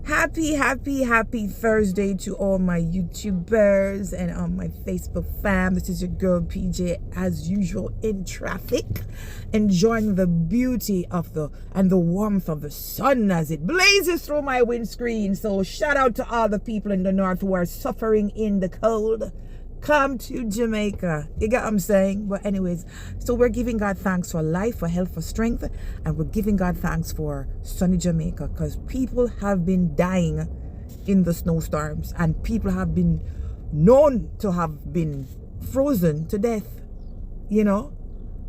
Happy Thursday to all my YouTubers and my Facebook fam. This is your girl PJ, as usual, in traffic, enjoying the beauty of the warmth of the sun as it blazes through my windscreen. So shout out to all the people in the north who are suffering in the cold. Come to Jamaica. You get what I'm saying? But anyways, so we're giving God thanks for life, for health, for strength, and we're giving God thanks for sunny Jamaica, because people have been dying in the snowstorms and people have been known to have been frozen to death, you know.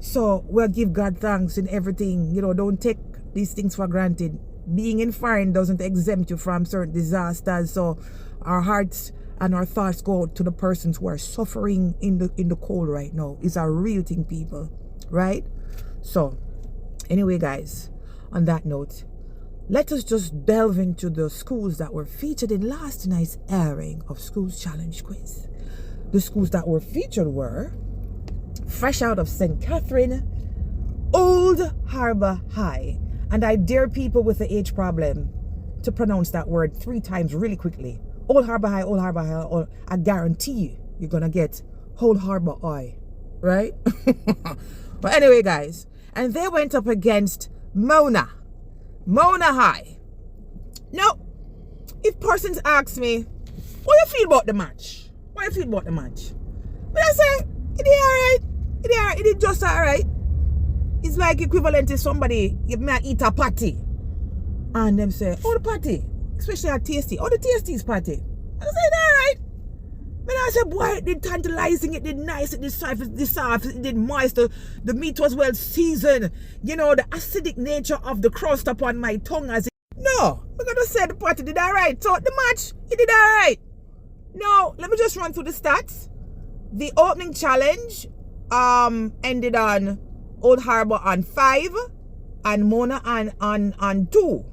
So we'll give God thanks in everything. You know, don't take these things for granted. Being in foreign doesn't exempt you from certain disasters. So our hearts and our thoughts go to the persons who are suffering in the cold right now. It's a real thing, people, right? So anyway, guys, on that note, let us just delve into the schools that were featured in last night's airing of Schools Challenge Quiz. The schools that were featured were fresh out of St. Catherine, Old Harbour High. And I dare people with the H problem to pronounce that word 3 times really quickly. Old Harbour High, Old Harbour High, or I guarantee you're gonna get Old Harbour High, right? But anyway, guys, and they went up against Mona High. Now, if persons ask me, what you feel about the match? But I say, it is alright. It is just alright. It's like equivalent to somebody, you may eat a patty, and them say, oh, the patty. Especially at Tasty. Oh, the Tasty's party. I said, alright. Then I said, boy, it did tantalizing, it did nice, it did soft, it did moist, the meat was well seasoned. You know, the acidic nature of the crust upon my tongue as it. No, we're gonna say the party did alright. So the match, it did alright. Now, let me just run through the stats. The opening challenge ended on Old Harbour on 5 and Mona on 2.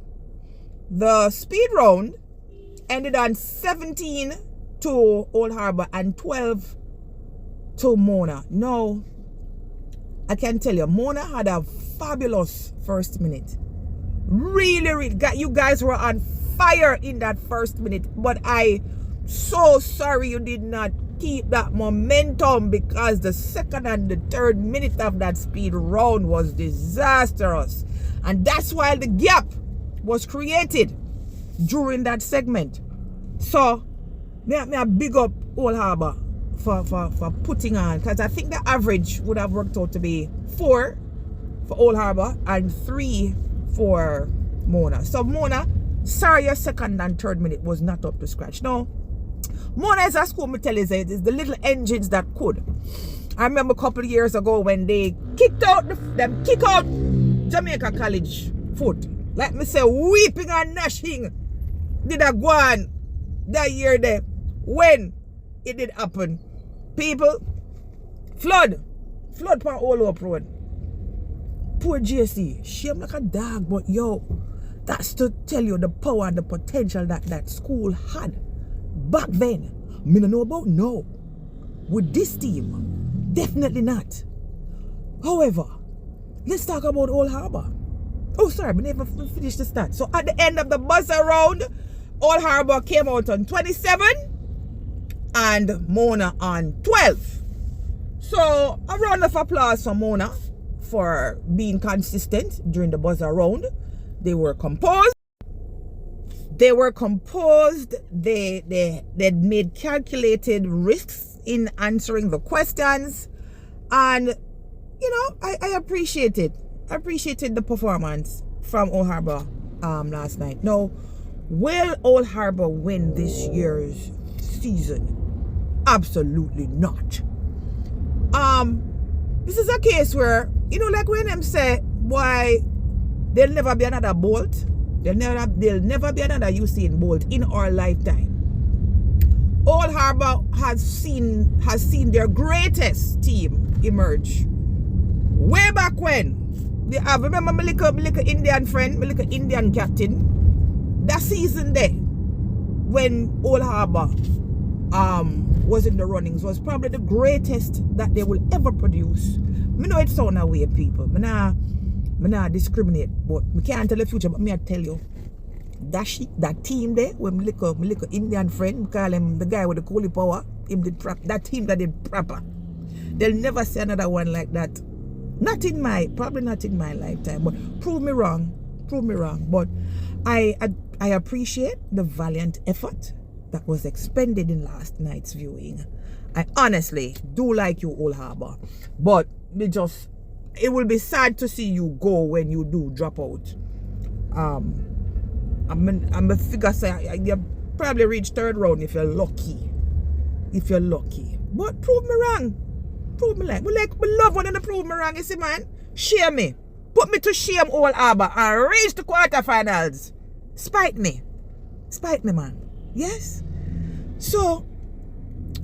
The speed round ended on 17 to Old Harbour and 12 to Mona. Now, I can tell you, Mona had a fabulous first minute. Really, you guys were on fire in that first minute. But I so sorry you did not keep that momentum, because the second and the third minute of that speed round was disastrous. And that's why the gap was created during that segment. So me big up Old Harbour for putting on, because I think the average would have worked out to be 4 for Old Harbour and 3 for Mona. So Mona, sorry your second and third minute was not up to scratch. No, Mona is a school, me tell you, it's the little engines that could. I remember a couple of years ago when they kicked out Jamaica College foot. Like me say, weeping and gnashing did a go on that year there when it did happen. People, flood for all up road. Poor JC, shame like a dog, but yo, that's to tell you the power and the potential that that school had back then. Me no know about now. With this team, definitely not. However, let's talk about Old Harbour. Oh, sorry, we never finished the stat. So at the end of the buzzer round, Old Harbour came out on 27 and Mona on 12. So a round of applause for Mona for being consistent during the buzzer round. They were composed. They made calculated risks in answering the questions. And, you know, I appreciate it. I appreciated the performance from Old Harbour last night. Now, will Old Harbour win this year's season? Absolutely not. This is a case where, you know, like when them say, why there'll never be another Bolt, there'll never be another Usain Bolt in our lifetime. Old Harbour has seen their greatest team emerge way back when. I remember my little Indian friend, my little Indian captain, that season there, when Old Harbour was in the runnings, was probably the greatest that they will ever produce. Me know it sound away, people. Me nah discriminate, but we can't tell the future, but me I tell you, that team there, when my little Indian friend, call him the guy with the coolie power, him did that team that did proper. They'll never see another one like that. Probably not in my lifetime, but prove me wrong. But I appreciate the valiant effort that was expended in last night's viewing. I honestly do like you, Old Harbour, but it will be sad to see you go when you do drop out. I'm a figure say you probably reach third round if you're lucky. But prove me wrong. We love one and prove me wrong, you see, man. Share me. Put me to shame, Old Harbour, and reach the quarterfinals. Spite me, man. Yes? So,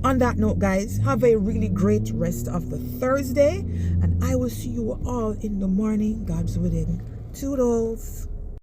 on that note, guys, have a really great rest of the Thursday, and I will see you all in the morning. God's willing. Toodles.